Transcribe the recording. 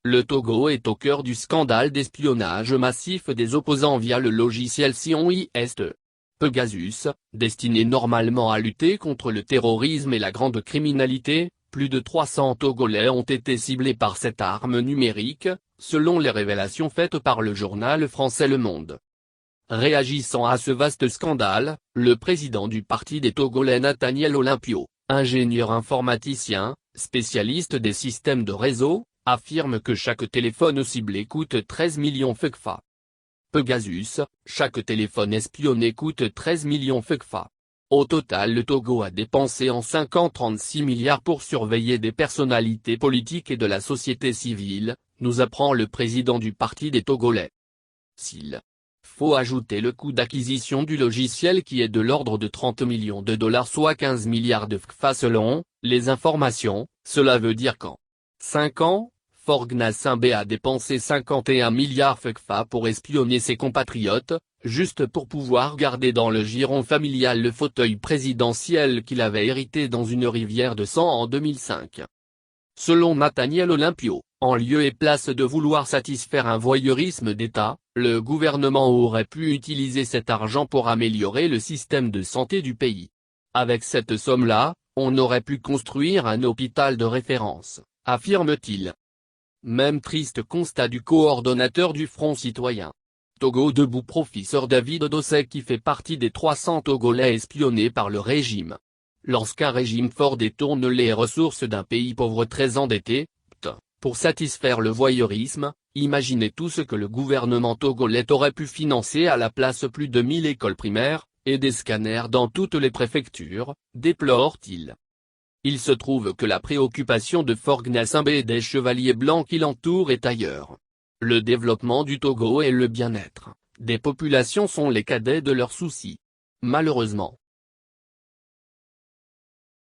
Le Togo est au cœur du scandale d'espionnage massif des opposants via le logiciel Sion-IST. Pegasus, destiné normalement à lutter contre le terrorisme et la grande criminalité, plus de 300 Togolais ont été ciblés par cette arme numérique, selon les révélations faites par le journal français Le Monde. Réagissant à ce vaste scandale, le président du Parti des Togolais Nathaniel Olympio, ingénieur informaticien, spécialiste des systèmes de réseau, affirme que chaque téléphone ciblé coûte 13 millions FCFA. Pegasus, chaque téléphone espionné coûte 13 millions FCFA. Au total, le Togo a dépensé en 5 ans 36 milliards pour surveiller des personnalités politiques et de la société civile, nous apprend le président du Parti des Togolais. S'il faut ajouter le coût d'acquisition du logiciel qui est de l'ordre de 30 millions de dollars soit 15 milliards de FCFA selon les informations, cela veut dire qu'en 5 ans, Forgnassinbé a dépensé 51 milliards FCFA pour espionner ses compatriotes, juste pour pouvoir garder dans le giron familial le fauteuil présidentiel qu'il avait hérité dans une rivière de sang en 2005. Selon Nathaniel Olympio, en lieu et place de vouloir satisfaire un voyeurisme d'État, le gouvernement aurait pu utiliser cet argent pour améliorer le système de santé du pays. Avec cette somme-là, on aurait pu construire un hôpital de référence, affirme-t-il. Même triste constat du coordonnateur du Front citoyen Togo debout professeur David Dossé qui fait partie des 300 Togolais espionnés par le régime. Lorsqu'un régime fort détourne les ressources d'un pays pauvre très endetté, pour satisfaire le voyeurisme, imaginez tout ce que le gouvernement togolais aurait pu financer à la place plus de 1000 écoles primaires, et des scanners dans toutes les préfectures, déplore-t-il. Il se trouve que la préoccupation de Forgnassinbé et des chevaliers blancs qui l'entourent est ailleurs. Le développement du Togo et le bien-être des populations sont les cadets de leurs soucis. Malheureusement,